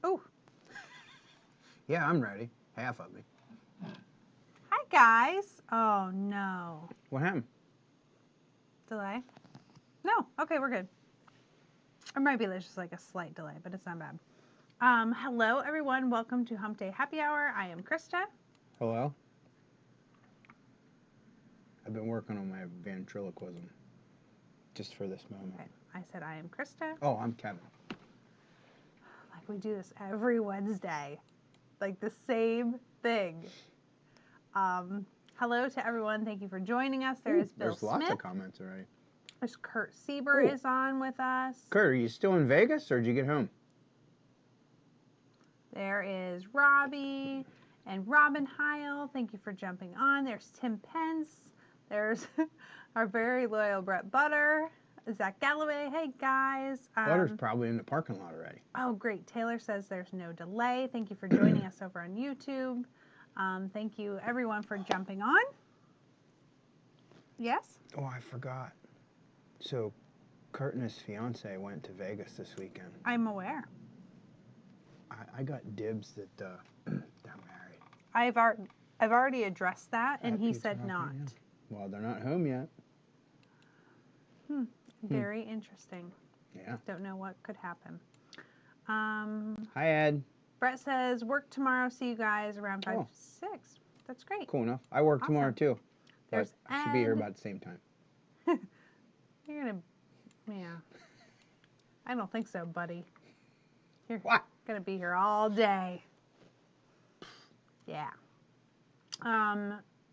Oh. Yeah, I'm ready. Half of me. Hi, guys. Oh, no. What happened? Delay? No. Okay, we're good. Or maybe there's just like a slight delay, but it's not bad. Hello, everyone. Welcome to Hump Day Happy Hour. I am Christa. Hello? I've been working on my ventriloquism just for this moment. Okay. I said I am Christa. Oh, I'm Kevin. Like we do this every Wednesday. Like the same thing. Hello to everyone. Thank you for joining us. There's Bill There's lots Smith. of comments already. There's Kurt Sieber is on with us. Kurt, are you still in Vegas or did you get home? There is Robbie and Robin Heil. Thank you for jumping on. There's Tim Pence. There's our very loyal Brett Butter. Zach Galloway. Hey, guys. Butter's probably in the parking lot already. Oh, great. Taylor says there's no delay. Thank you for joining us over on YouTube. Thank you, everyone, for jumping on. Yes? Oh, I forgot. So, Kurt and his fiance went to Vegas this weekend. I'm aware. I got dibs that they're married. I've already addressed that, and he said not. Well, they're not home yet. Very interesting. Yeah. Don't know what could happen. Hi, Ed. Brett says, work tomorrow. See you guys around 5, 6. That's great. Cool enough. I work tomorrow, too. There's I should be here about the same time. You're going to, yeah. I don't think so, buddy. You're going to be here all day. Yeah.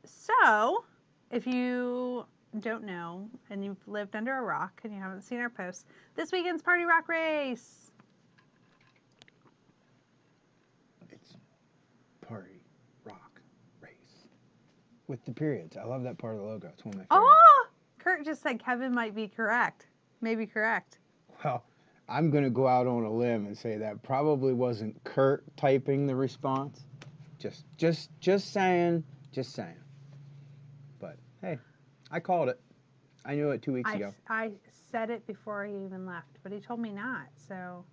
So, if you don't know and you've lived under a rock and you haven't seen our posts, this weekend's Party Rock Race. It's Party Rock Race. With the periods. I love that part of the logo. It's one of my favorites. Oh! Kurt just said Kevin might be correct. Maybe correct. Well, I'm going to go out on a limb and say that probably wasn't Kurt typing the response. Just saying. Just saying. But, hey, I called it. I knew it 2 weeks ago. I said it before he even left, but he told me not, so.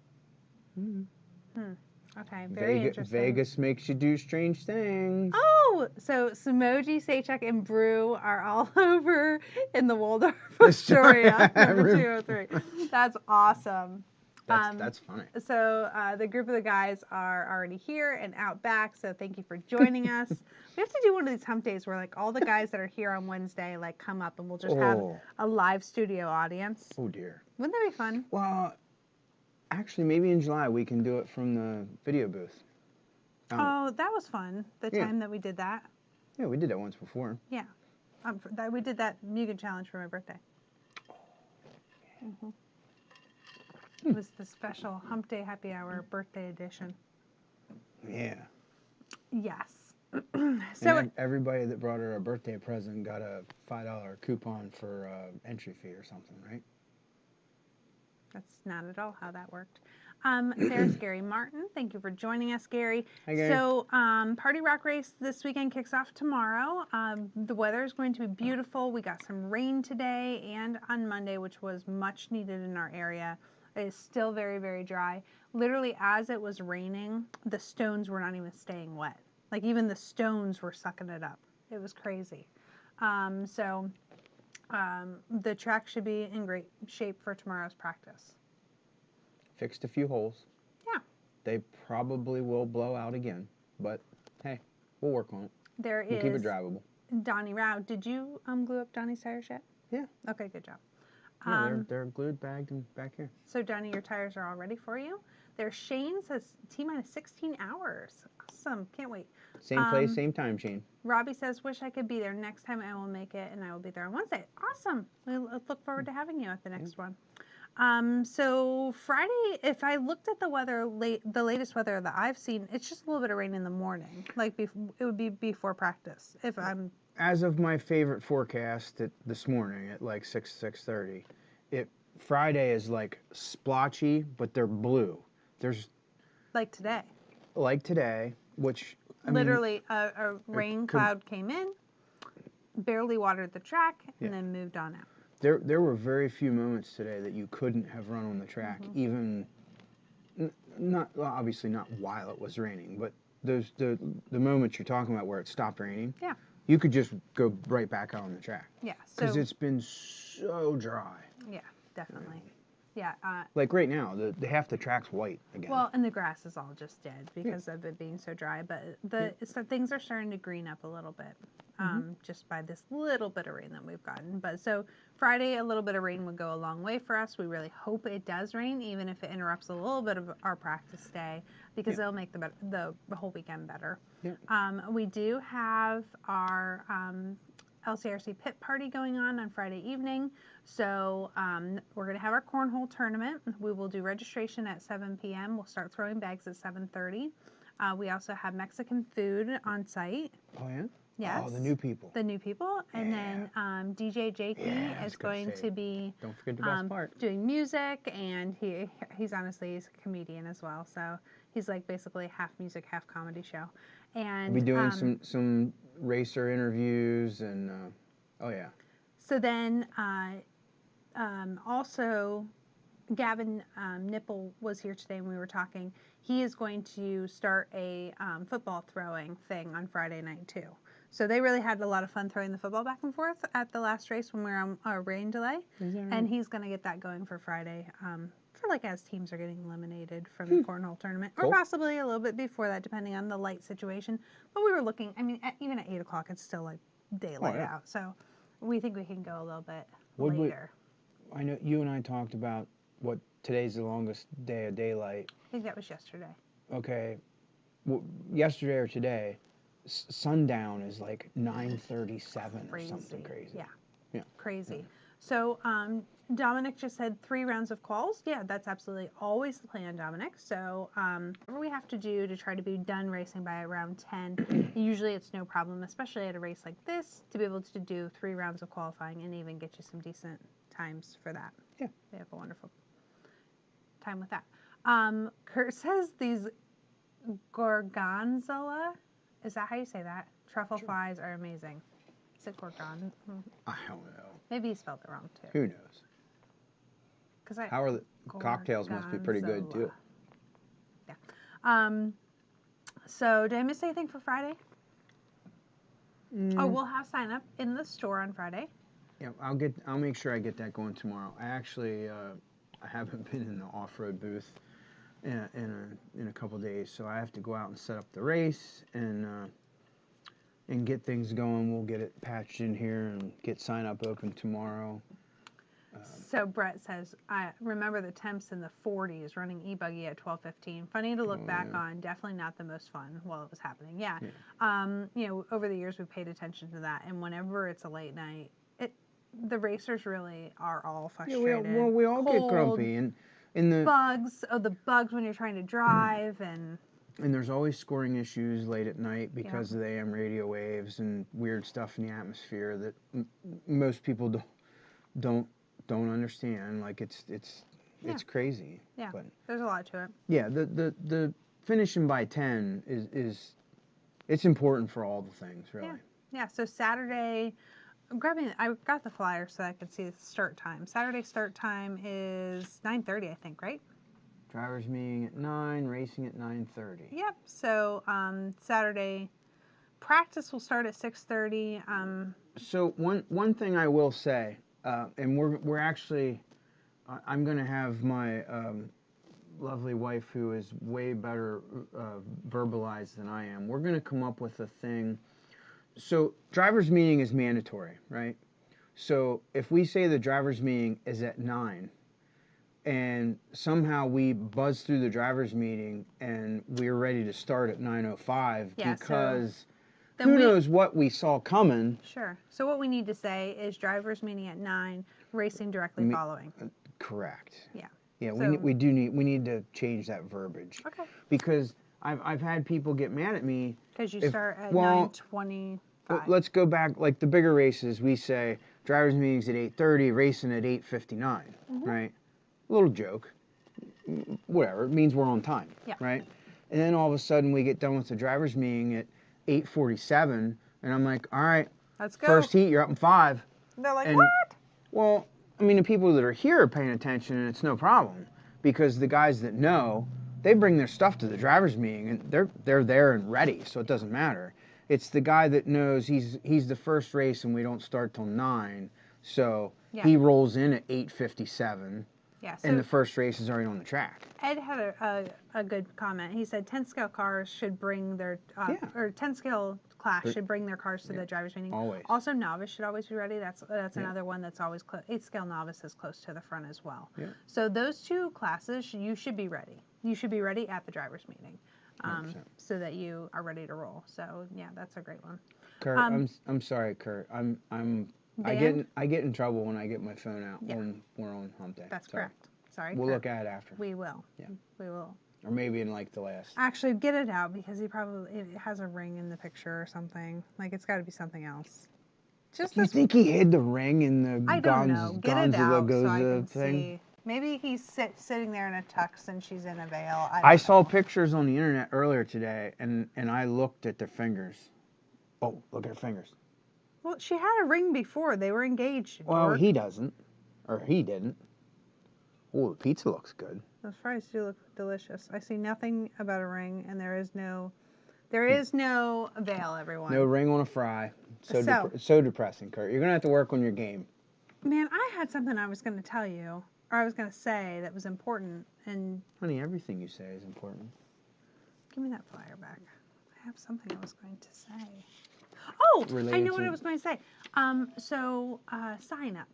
Okay, very interesting. Vegas makes you do strange things. Oh, so Samoji, Sachek, and Brew are all over in the Waldorf Astoria, number 203. That's awesome. That's funny. So the group of the guys are already here and out back, so thank you for joining us. We have to do one of these hump days where like all the guys that are here on Wednesday like come up and we'll just have a live studio audience. Oh dear. Wouldn't that be fun? Well, actually maybe in July we can do it from the video booth. Oh, that was fun. The time that we did that. Yeah, we did that once before. Yeah. We did that Mugen challenge for my birthday. It was the special Hump Day Happy Hour birthday edition. Yeah. Yes. So everybody that brought her a birthday present got a $5 coupon for entry fee or something, right? That's not at all how that worked. There's Gary Martin. Thank you for joining us, Gary. Hi, Gary. So, Party Rock Race this weekend kicks off tomorrow. The weather is going to be beautiful. We got some rain today and on Monday, which was much needed in our area. It is still very, very dry. Literally, as it was raining, the stones were not even staying wet. Like, even the stones were sucking it up. It was crazy. The track should be in great shape for tomorrow's practice. Fixed a few holes. Yeah. They probably will blow out again, but hey, we'll work on it. We'll keep it drivable. Donnie Rao. Did you glue up Donnie's tires yet? Yeah. Okay, good job. Yeah, they're glued, bagged, and back here. So, Donnie, your tires are all ready for you. There's Shane says T-minus 16 hours. Awesome. Can't wait. Same place, same time, Shane. Robbie says, wish I could be there. Next time I will make it, and I will be there on Wednesday. Awesome. We look forward to having you at the next one. So Friday, if I looked at the weather, the latest weather that I've seen, it's just a little bit of rain in the morning. Like it would be before practice. As of my favorite forecast this morning at like 6:30, Friday is like splotchy, but they're blue. There's like today. Like today, which literally a rain cloud came in, barely watered the track, and then moved on out. There were very few moments today that you couldn't have run on the track, even not well, obviously not while it was raining, but those the moments you're talking about where it stopped raining. Yeah. You could just go right back out on the track. Yeah. Because it's been so dry. Yeah, definitely. Yeah. Like right now, the half the track's white again. Well, and the grass is all just dead because of it being so dry. But things are starting to green up a little bit, just by this little bit of rain that we've gotten. But so Friday, a little bit of rain would go a long way for us. We really hope it does rain, even if it interrupts a little bit of our practice day, because it'll make the whole weekend better. Yeah. We do have our LCRC pit party going on Friday evening. So we're going to have our cornhole tournament. We will do registration at 7 p.m. We'll start throwing bags at 7:30. We also have Mexican food on site. Oh, yeah? Yes. Oh, the new people. The new people. And then DJ Jakey is going to be Don't forget the best part. Doing music, and he's honestly a comedian as well. So he's like basically half music, half comedy show. And we'll be doing some racer interviews and oh yeah. So then also Gavin Nipple was here today and we were talking. He is going to start a football throwing thing on Friday night too. So they really had a lot of fun throwing the football back and forth at the last race when we were on a rain delay. Is that right? And he's going to get that going for Friday. For like as teams are getting eliminated from the cornhole tournament, or possibly a little bit before that, depending on the light situation. But we were looking. I mean, even at 8 o'clock, it's still like daylight out. So we think we can go a little bit later. I know you and I talked about what today's the longest day of daylight. I think that was yesterday. Okay, yesterday or today, sundown is like 9:37 or something crazy. Yeah. Crazy. So Dominic just said 3 rounds of quals. Yeah, that's absolutely always the plan, Dominic. So whatever we have to do to try to be done racing by around 10, usually it's no problem, especially at a race like this, to be able to do 3 rounds of qualifying and even get you some decent times for that. Yeah. They have a wonderful time with that. Kurt says these gorgonzola, is that how you say that? Truffle flies are amazing. Is it gorgon? I don't know. Maybe he spelled it wrong too. Who knows? How are the cocktails must be pretty good too. Yeah. So did I miss anything for Friday? Oh, we'll have sign up in the store on Friday. Yeah, I'll make sure I get that going tomorrow. I actually I haven't been in the off-road booth in a couple days, so I have to go out and set up the race and get things going. We'll get it patched in here and get sign up open tomorrow. So Brett says, I remember the temps in the 40s running e-buggy at 12:15. Funny to look back on. Definitely not the most fun while it was happening. Yeah. You know, over the years we've paid attention to that, and whenever it's a late night, the racers really are all frustrated. Yeah, we all get grumpy and the bugs when you're trying to drive and there's always scoring issues late at night because of the AM radio waves and weird stuff in the atmosphere that most people don't understand. Like it's crazy. Yeah, but there's a lot to it. Yeah, the finishing by 10 is it's important for all the things really. Yeah. So Saturday, I got the flyer so I could see the start time. Saturday start time is 9:30, I think, right? Drivers meeting at 9, racing at 9:30. Yep. So Saturday practice will start at 6:30. So one thing I will say, and we're actually, I'm going to have my lovely wife, who is way better verbalized than I am. We're going to come up with a thing. So drivers meeting is mandatory, right? So if we say the drivers meeting is at 9, and somehow we buzz through the drivers meeting and we're ready to start at 9:05 because who knows what we saw coming. Sure. So what we need to say is drivers meeting at 9, racing directly following. Correct. Yeah. Yeah, so, we need to change that verbiage. Okay. Because I've had people get mad at me because you start at 9:25. Let's go back, like the bigger races, we say drivers meetings at 8:30, racing at 8:59, right? A little joke, whatever. It means we're on time, right? And then all of a sudden we get done with the drivers meeting at 8:47, and I'm like, all right, let's go. First heat, you're up in 5. They're like, what? Well, I mean, the people that are here are paying attention, and it's no problem because the guys that know they bring their stuff to the driver's meeting, and they're there and ready, so it doesn't matter. It's the guy that knows he's the first race and we don't start till 9, so he rolls in at 8:57. Yeah, so and the first race is already on the track. Ed had a good comment. He said 10 scale cars should bring their, or 10 scale class should bring their cars to the driver's meeting. Always. Also, novice should always be ready. That's another one that's always 8 scale novice is close to the front as well. Yeah. So those 2 classes, you should be ready. You should be ready at the driver's meeting, so that you are ready to roll. So yeah, that's a great one. Kurt, I'm sorry, Kurt. I get in trouble when I get my phone out when we're on Hump Day. That's correct. Sorry. We'll look at it after. We will. Yeah. We will. Or maybe in like the last. Actually, get it out because it has a ring in the picture or something. Like it's got to be something else. Just you think he hid the ring in the I don't know. Get it out so I can thing? See. Maybe he's sitting there in a tux and she's in a veil. I saw pictures on the internet earlier today, and I looked at their fingers. Oh, look at her fingers. Well, she had a ring before. They were engaged. Well, he doesn't. Or he didn't. Oh, the pizza looks good. Those fries do look delicious. I see nothing about a ring, and there is no veil, everyone. No ring on a fry. So depressing, Kurt. You're going to have to work on your game. Man, I had something I was going to tell you, or I was going to say that was important. And honey, everything you say is important. Give me that flyer back. I have something I was going to say. Oh, I know what I was going to say. Sign up.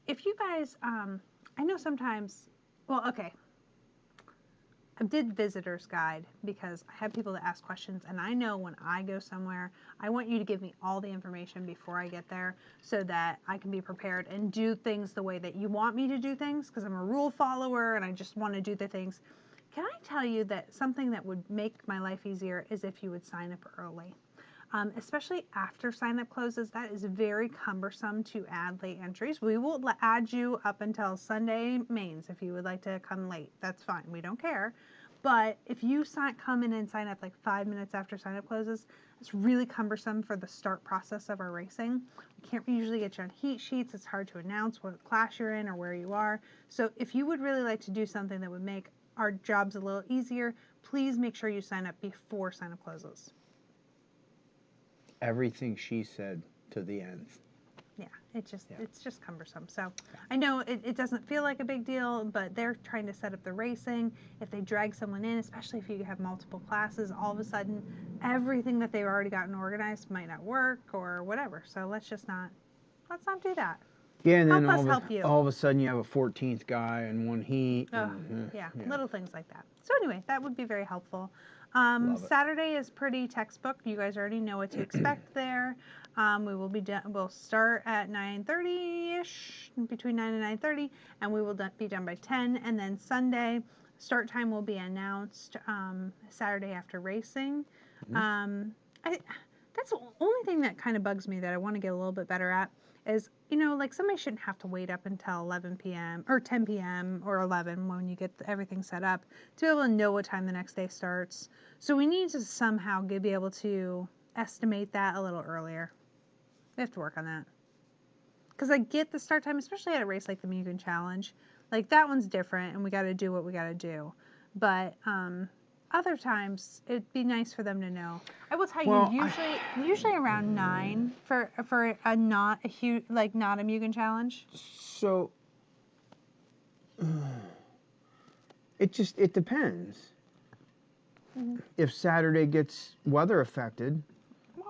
If you guys, I know sometimes, well, okay. I did visitor's guide because I have people that ask questions, and I know when I go somewhere, I want you to give me all the information before I get there so that I can be prepared and do things the way that you want me to do things, because I'm a rule follower and I just want to do the things. Can I tell you that something that would make my life easier is if you would sign up early? Especially after sign-up closes, that is very cumbersome to add late entries. We will add you up until Sunday mains. If you would like to come late, that's fine. We don't care. But if you come in and sign up like 5 minutes after sign-up closes, it's really cumbersome for the start process of our racing. We can't usually get you on heat sheets. It's hard to announce what class you're in or where you are. So if you would really like to do something that would make our jobs a little easier, please make sure you sign up before sign-up closes. Everything she said to the end. Yeah, it's just cumbersome. So I know it doesn't feel like a big deal, but they're trying to set up the racing. If they drag someone in, especially if you have multiple classes, all of a sudden everything that they've already gotten organized might not work or whatever. So let's not do that. Yeah, and then all of a sudden you have a 14th guy in one heat. Yeah, little things like that. So anyway, that would be very helpful. Saturday is pretty textbook. You guys already know what to expect there. We will be done. We'll start at 9:30ish, between 9 and 9:30, and we will be done by 10. And then Sunday, start time will be announced Saturday after racing. That's the only thing that kind of bugs me that I want to get a little bit better at is, like somebody shouldn't have to wait up until 11 p.m. or 10 p.m. or 11 when you get everything set up to be able to know what time the next day starts. So we need to somehow be able to estimate that a little earlier. We have to work on that. Because I get the start time, especially at a race like the Mugen Challenge. Like that one's different and we got to do what we got to do. But other times it'd be nice for them to know. I will tell you, usually around 9 for a not a Mugen Challenge. So it depends. Mm-hmm. If Saturday gets weather affected,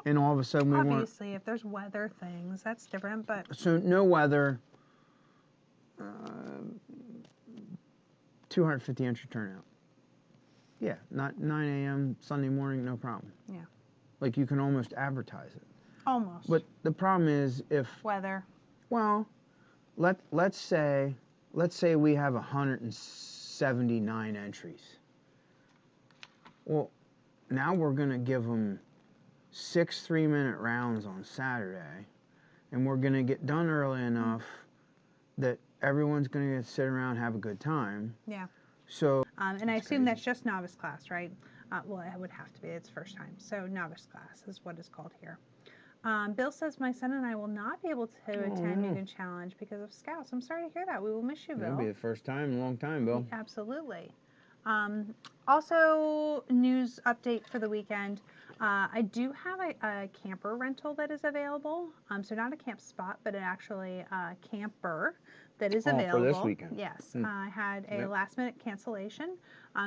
and all of a sudden obviously if there's weather things, that's different. But so no weather, 250 entry turnout. Yeah, not 9 a.m. Sunday morning, no problem. Yeah. Like you can almost advertise it. Almost. But the problem is if weather. Well, let's say we have 179 entries. Well, now we're gonna give them 6 3-minute rounds on Saturday, and we're gonna get done early enough that everyone's gonna get to sit around and have a good time. Yeah. So. And I assume that's just novice class, right? Well, it would have to be. It's first time. So novice class is what it's called here. Bill says, my son and I will not be able to attend Mugen Challenge because of Scouts. I'm sorry to hear that. We will miss you, Bill. It'll be the first time in a long time, Bill. Absolutely. Also, news update for the weekend. I do have a camper rental that is available. So not a camp spot, but actually a camper that is available. For this weekend. Yes, I had a last minute cancellation.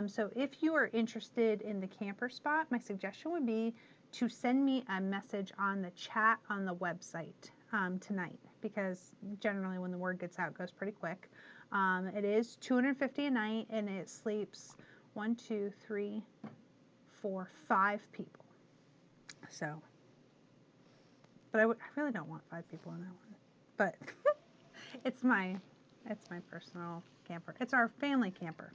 So if you are interested in the camper spot, my suggestion would be to send me a message on the chat on the website tonight, because generally when the word gets out, it goes pretty quick. It is $250 a night, and it sleeps 1, 2, 3, 4, 5 people. So, but I really don't want 5 people in that one. But it's my personal camper. It's our family camper.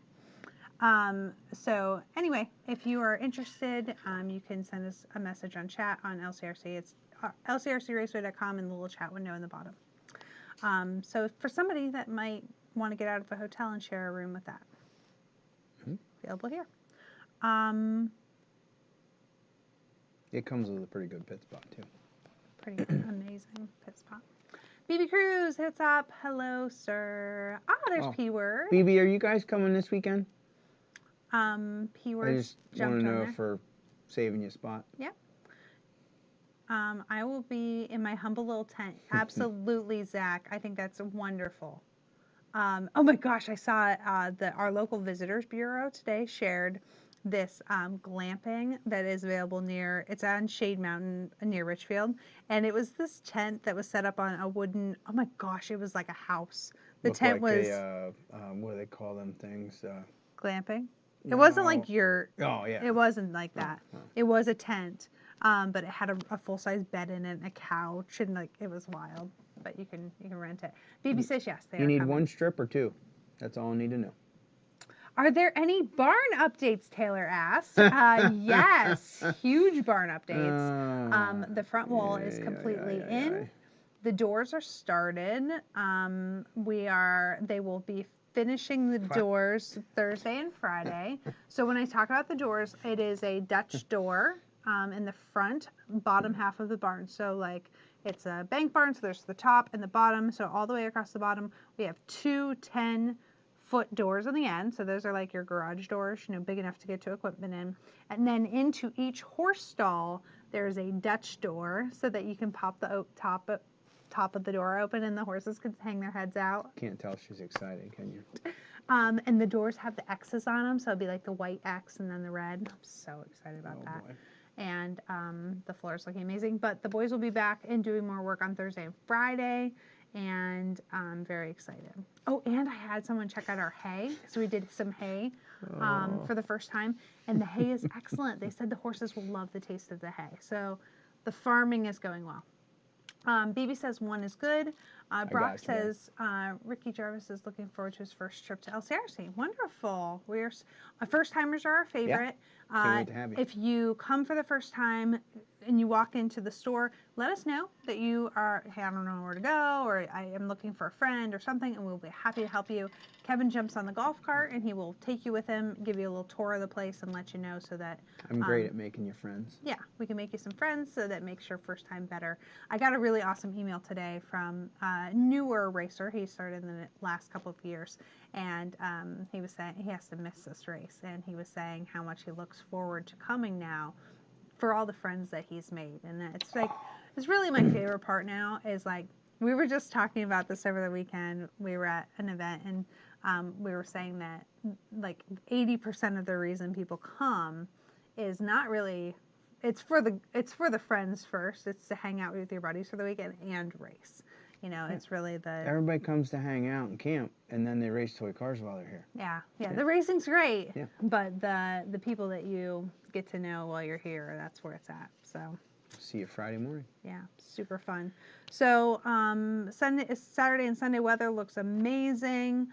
So anyway, if you are interested, you can send us a message on chat on LCRC. It's lcrcraceway.com in the little chat window in the bottom. So for somebody that might want to get out of a hotel and share a room with that, available here. It comes with a pretty good pit spot too. Pretty amazing pit spot. BB Cruz hits up. Hello, sir. There's P Word. BB, are you guys coming this weekend? P Word. I just want to know if we're saving you a spot. Yep. I will be in my humble little tent. Absolutely, Zach. I think that's wonderful. Oh my gosh, I saw our local visitors bureau today shared this glamping that is available it's on Shade Mountain near Richfield, and it was this tent that was set up on a wooden, oh my gosh, it was like a house. The tent was what do they call them things? Glamping. It wasn't like your. Oh yeah. It wasn't like that. No. It was a tent, but it had a full size bed in it, and a couch, and like it was wild. But you can rent it. BB says yes. You need one strip or two. That's all I need to know. Are there any barn updates? Taylor asked. Yes, huge barn updates. The front wall is completely in. The doors are started. They will be finishing the doors Thursday and Friday. So when I talk about the doors, it is a Dutch door in the front, bottom half of the barn. So like it's a bank barn, so there's the top and the bottom. So all the way across the bottom, we have 2 10-foot doors on the end. So those are like your garage doors, big enough to get to equipment in. And then into each horse stall, there's a Dutch door so that you can pop the top of the door open and the horses can hang their heads out. Can't tell she's excited, can you? And the doors have the X's on them, so it'll be like the white X and then the red. I'm so excited about that. Boy. And the floor is looking amazing. But the boys will be back and doing more work on Thursday and Friday, and I'm very excited. Oh, and I had someone check out our hay. So we did some hay for the first time, and the hay is excellent. They said the horses will love the taste of the hay. So the farming is going well. BB says 1 is good. Brock says Ricky Jarvis is looking forward to his first trip to LCRC. Wonderful. First timers are our favorite. Yeah. Can't wait to have you. If you come for the first time and you walk into the store, let us know that you are, hey, I don't know where to go, or I am looking for a friend or something, and we'll be happy to help you. Kevin jumps on the golf cart and he will take you with him, give you a little tour of the place, and let you know so that I'm great at making you friends. Yeah, we can make you some friends, so that makes your first time better. I got a really awesome email today from a newer racer. He started in the last couple of years, and he was saying he has to miss this race, and he was saying how much he looks forward to coming now for all the friends that he's made. And it's like, it's really my favorite part now is like, we were just talking about this over the weekend. We were at an event, and we were saying that like 80% of the reason people come is not really, it's for the friends first. It's to hang out with your buddies for the weekend and race. It's really everybody comes to hang out and camp, and then they race toy cars while they're here. Yeah. The racing's great. Yeah. But the people that you get to know while you're here, that's where it's at. So see you Friday morning. Yeah, super fun. So Saturday and Sunday weather looks amazing.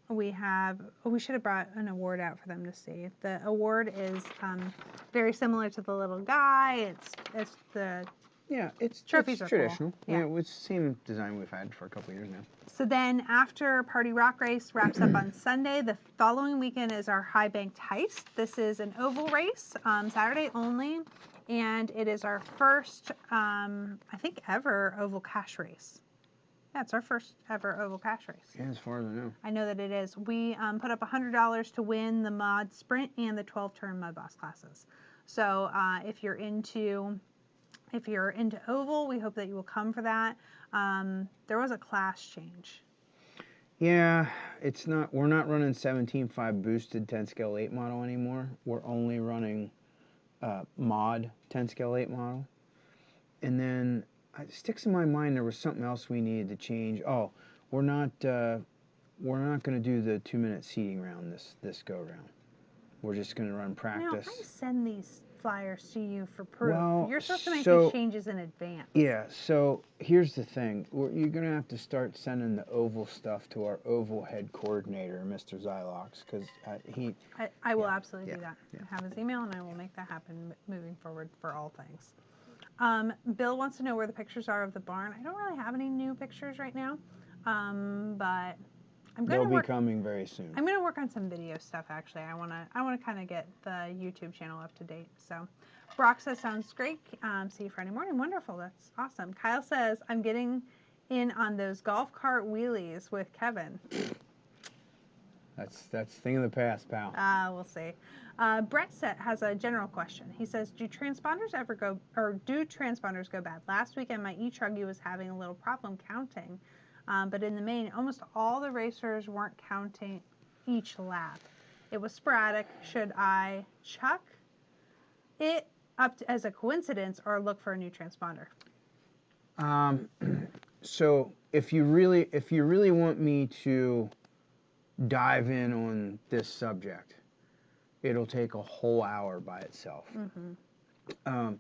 We should have brought an award out for them to see. The award is very similar to the little guy. It's the trophies are traditional. Cool. Yeah, it's the same design we've had for a couple of years now. So then after Party Rock Race wraps up on Sunday, the following weekend is our High Banked Heist. This is an oval race, Saturday only, and it is our first, I think, ever oval cash race. Yeah, it's our first ever oval cash race. Yeah, as far as I know. I know that it is. We put up $100 to win the mod sprint and the 12-turn mud boss classes. So if you're into oval, we hope that you will come for that. There was a class change. Yeah, it's not. We're not running 17.5 boosted 10 scale 8 model anymore. We're only running mod 10 scale 8 model. And then it sticks in my mind there was something else we needed to change. Oh, we're not going to do the 2-minute seating round this go round. We're just going to run practice. Now, I send these flyers to you for proof. Well, you're supposed to make these changes in advance. Yeah, so here's the thing. You're going to have to start sending the oval stuff to our oval head coordinator, Mr. Zylox, because I will absolutely do that. Yeah. I have his email, and I will make that happen moving forward for all things. Bill wants to know where the pictures are of the barn. I don't really have any new pictures right now, but they'll be coming very soon. I'm going to work on some video stuff, actually. I want to kind of get the YouTube channel up to date. So Brock says, sounds great. See you Friday morning. Wonderful. That's awesome. Kyle says, I'm getting in on those golf cart wheelies with Kevin. That's thing of the past, pal. We'll see. Brett has a general question. He says, do transponders go bad? Last weekend, my e-truggy was having a little problem counting. But in the main, almost all the racers weren't counting each lap. It was sporadic. Should I chuck it up as a coincidence or look for a new transponder? So if you really want me to dive in on this subject, it'll take a whole hour by itself. Mm-hmm.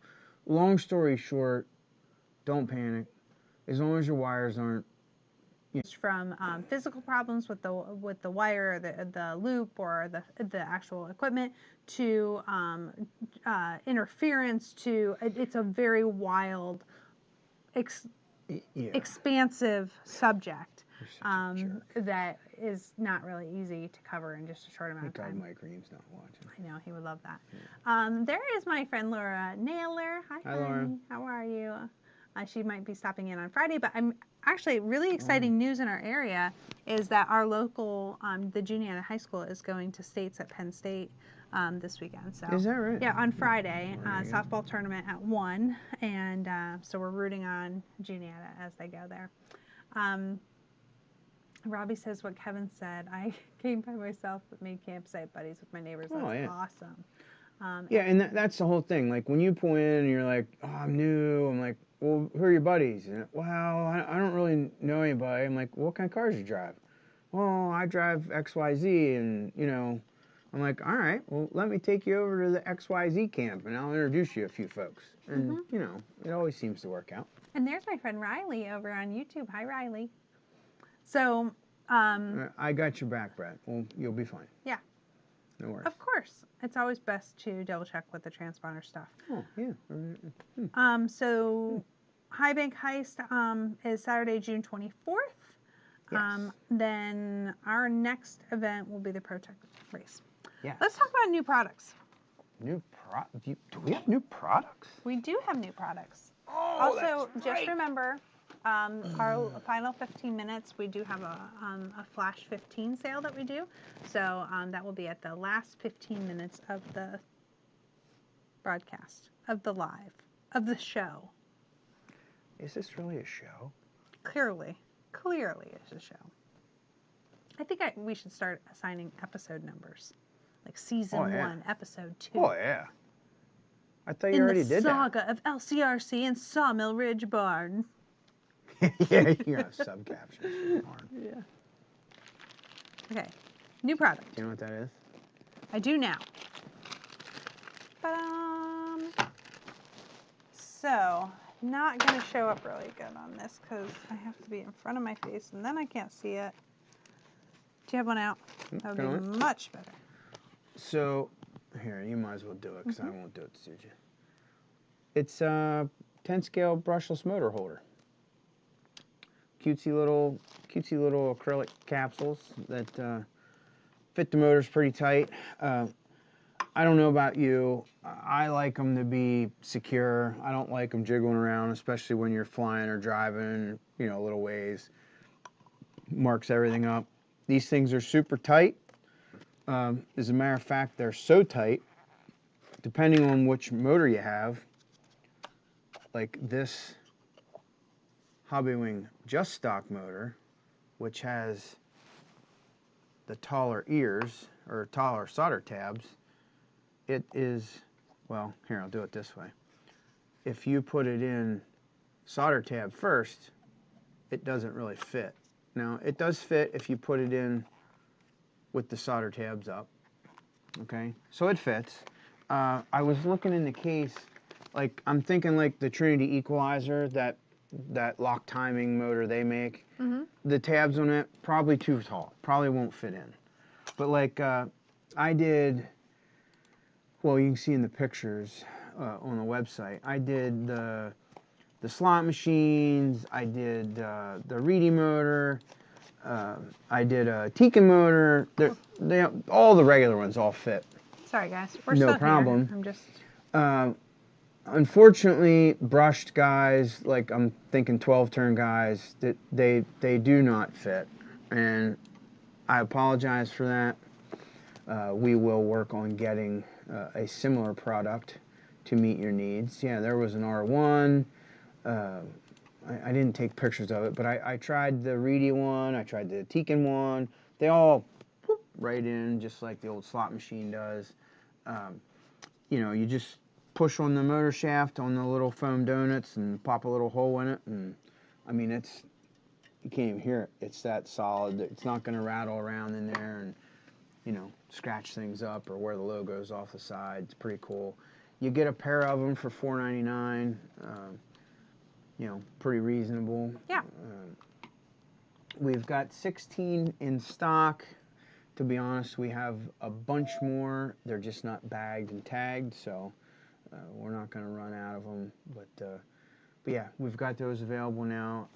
Long story short, don't panic. As long as your wires aren't from physical problems with the wire, or the loop, or the actual equipment, to interference, to it's a very wild, expansive subject that is not really easy to cover in just a short amount of time. God, Mike Ream's not watching. I know, he would love that. Yeah. There is my friend Laura Naylor. Hi, Laura. How are you? She might be stopping in on Friday, but I'm actually really exciting news in our area is that our local, the Juniata High School, is going to states at Penn State this weekend. So is that right? Yeah, on Friday, softball tournament at 1, and so we're rooting on Juniata as they go there. Robbie says what Kevin said. I came by myself but made campsite buddies with my neighbors. That's awesome. Yeah, and that's the whole thing. Like when you pull in and you're like, oh, I'm new. I'm like, well, who are your buddies? And, well, I don't really know anybody. I'm like, well, what kind of cars do you drive? Well, I drive XYZ, and I'm like, all right, well, let me take you over to the XYZ camp, and I'll introduce you to a few folks. And it always seems to work out. And there's my friend Riley over on YouTube. Hi, Riley. So, I got your back, Brett. Well, you'll be fine. Yeah. No worries. Of course. It's always best to double check with the transponder stuff. Oh, yeah. So High Bank Heist is Saturday, June 24th. Yes. Then our next event will be the Pro Tech race. Yeah. Let's talk about new products. Do we have new products? We do have new products. Oh, also, that's just right. remember, our final 15 minutes, we do have a Flash 15 sale that we do. So that will be at the last 15 minutes of the broadcast, of the live, of the show. Is this really a show? Clearly it's a show. I think we should start assigning episode numbers, like season 1, episode 2. Oh yeah. I thought you already did that. In the saga of LCRC and Sawmill Ridge Barn. Yeah, you have subcaptions. Yeah. Okay, new product. Do you know what that is? I do now. Ba-dum. So, not going to show up really good on this because I have to be in front of my face and then I can't see it. Do you have one out? That would be much better. So, here, you might as well do it because I won't do it to suit you. It's a 10 scale brushless motor holder. Cutesy little acrylic capsules that fit the motors pretty tight. I don't know about you. I like them to be secure. I don't like them jiggling around, especially when you're flying or driving, a little ways. marks everything up. These things are super tight. As a matter of fact, they're so tight, depending on which motor you have, like this Hobbywing Just Stock motor, which has the taller ears, or taller solder tabs, it is, well, here, I'll do it this way. If you put it in solder tab first, it doesn't really fit. Now, it does fit if you put it in with the solder tabs up, okay? So it fits. I was looking in the case, like, I'm thinking like the Trinity Equalizer, that lock timing motor they make. Mm-hmm. The tabs on it, probably too tall, probably won't fit in. But like, I did, well, you can see in the pictures on the website, I did the slot machines, I did the Reedy motor, I did a Tika motor. All the regular ones all fit. Sorry, guys. We're No still problem. here. I'm just... Unfortunately, brushed guys, like I'm thinking 12-turn guys, that they do not fit, and I apologize for that. We will work on getting a similar product to meet your needs. Yeah, there was an R1. I didn't take pictures of it, but I tried the Reedy one, I tried the Tekin one. They all whoop, right in, just like the old slot machine does. You know, you just push on the motor shaft on the little foam donuts and pop a little hole in it, and I mean, you can't even hear it. It's that solid. It's not going to rattle around in there and, you know, scratch things up or wear the logos off the side. It's pretty cool. You get a pair of them for $4.99. You know, pretty reasonable. Yeah. We've got 16 in stock. To be honest, we have a bunch more. They're just not bagged and tagged, so we're not going to run out of them. But yeah, we've got those available now.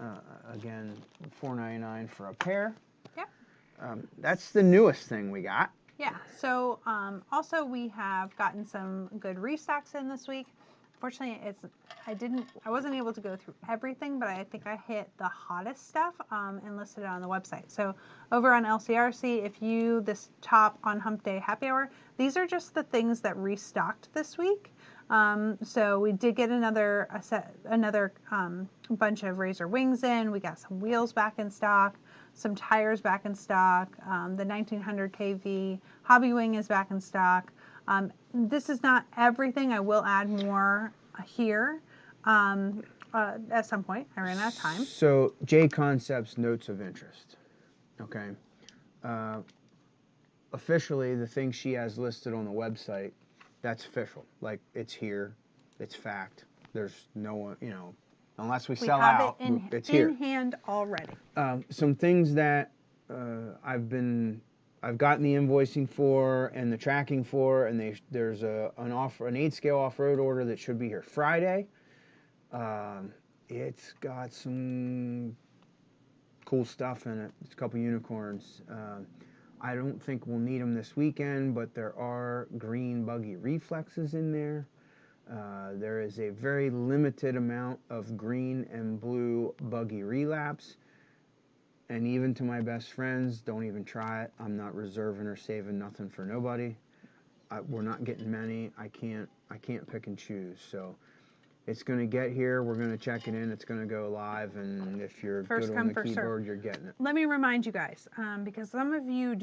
Again, $4.99 for a pair. Yeah. That's the newest thing we got. Yeah. So also we have gotten some good restocks in this week. Unfortunately, I wasn't able to go through everything, but I think I hit the hottest stuff and listed it on the website. So over on LCRC, this top on Hump Day Happy Hour, these are just the things that restocked this week. So we did get another bunch of Razor wings in. We got some wheels back in stock, some tires back in stock. The 1900 kV Hobby Wing is back in stock. This is not everything. I will add more here at some point. I ran out of time. So J Concepts notes of interest. Okay. Officially, the thing she has listed on the website, that's official. Like, it's here. It's fact. There's no one, you know, unless we sell out, it's here. In hand already. Some things that I've gotten the invoicing for and the tracking for, and there's an 8-scale off-road order that should be here Friday. It's got some cool stuff in it. It's a couple unicorns. I don't think we'll need them this weekend, but there are green buggy reflexes in there. There is a very limited amount of green and blue buggy relapse. And even to my best friends, don't even try it. I'm not reserving or saving nothing for nobody. We're not getting many. I can't pick and choose. So it's going to get here. We're going to check it in. It's going to go live. And if you're good on the keyboard, you're getting it. Let me remind you guys, because some of you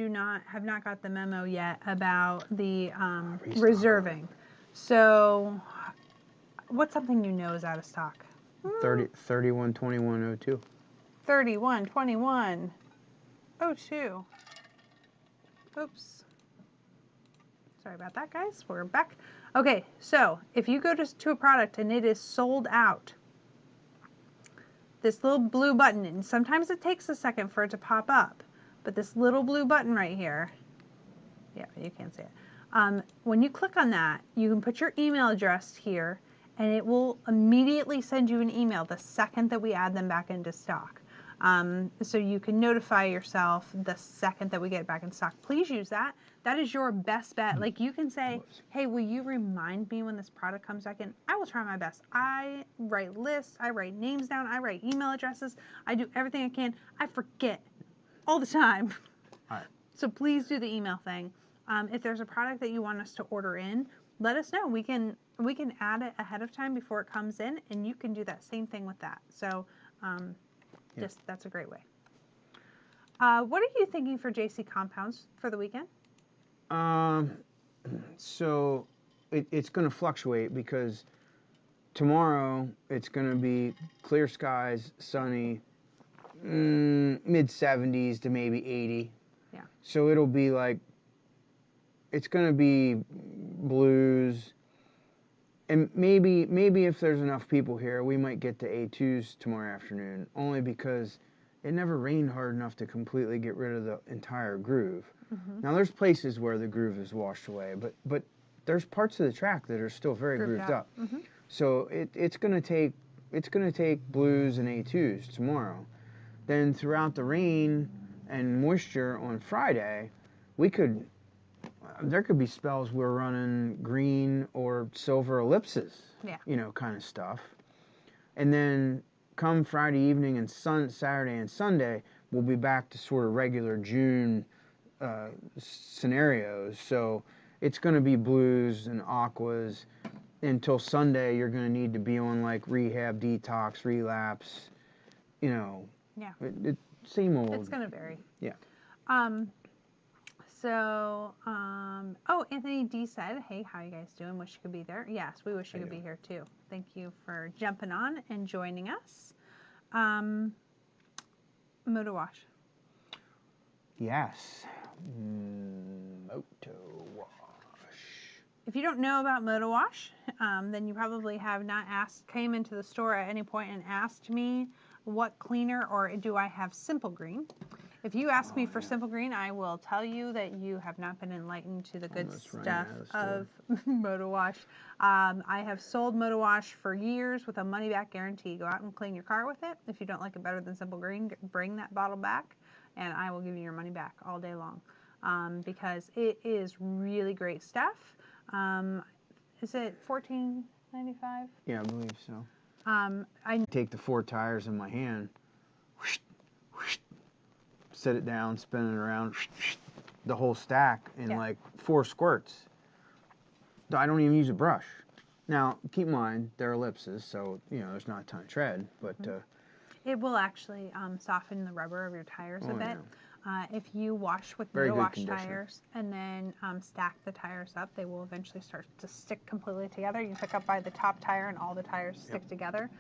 have not got the memo yet about the reserving. So what's something you know is out of stock? 312102. 312102. Oops. Sorry about that, guys. We're back. Okay, so if you go to a product and it is sold out, this little blue button, and sometimes it takes a second for it to pop up, but this little blue button right here, yeah, you can't see it. When you click on that, you can put your email address here, and it will immediately send you an email the second that we add them back into stock. So you can notify yourself the second that we get it back in stock. Please use that. That is your best bet. Like, you can say, hey, will you remind me when this product comes back in? I will try my best. I write lists. I write names down. I write email addresses. I do everything I can. I forget. all the time. All right. So please do the email thing. If there's a product that you want us to order in, let us know. We can add it ahead of time before it comes in, and you can do that same thing with that. So that's a great way. What are you thinking for JC Compounds for the weekend? So it's going to fluctuate because tomorrow it's going to be clear skies, sunny, mid 70s to maybe 80. Yeah. So it'll be like, it's going to be blues. And maybe if there's enough people here, we might get to A2s tomorrow afternoon, only because it never rained hard enough to completely get rid of the entire groove. Mm-hmm. Now there's places where the groove is washed away, but there's parts of the track that are still very grooved up. Mm-hmm. So it's gonna take blues and A2s tomorrow. Then throughout the rain and moisture on Friday, there could be spells we're running green or silver ellipses, kind of stuff. And then come Friday evening and Saturday and Sunday, we'll be back to sort of regular June scenarios. So it's going to be blues and aquas until Sunday. You're going to need to be on like rehab, detox, relapse. Yeah. Same old. It's going to vary. Yeah. Anthony D said, hey, how you guys doing? Wish you could be there. Yes, we wish you could be here too. Thank you for jumping on and joining us. Moto Wash. Yes. Moto Wash. If you don't know about Moto Wash, then you probably have not came into the store at any point and asked me what cleaner, or do I have Simple Green? If you ask me for Simple Green, I will tell you that you have not been enlightened to the good stuff of Moto Wash. I have sold Moto Wash for years with a money-back guarantee. Go out and clean your car with it. If you don't like it better than Simple Green, bring that bottle back, and I will give you your money back all day long, because it is really great stuff. Is it $14.95? Yeah, I believe so. I take the 4 tires in my hand, whoosh, whoosh, set it down, spin it around, the whole stack in like 4 squirts. I don't even use a brush. Now, keep in mind, they're ellipses, so, there's not a ton of tread, but... it will actually soften the rubber of your tires a bit. Yeah. If you wash with Moto Wash tires and then stack the tires up, they will eventually start to stick completely together. You pick up by the top tire and all the tires stick together.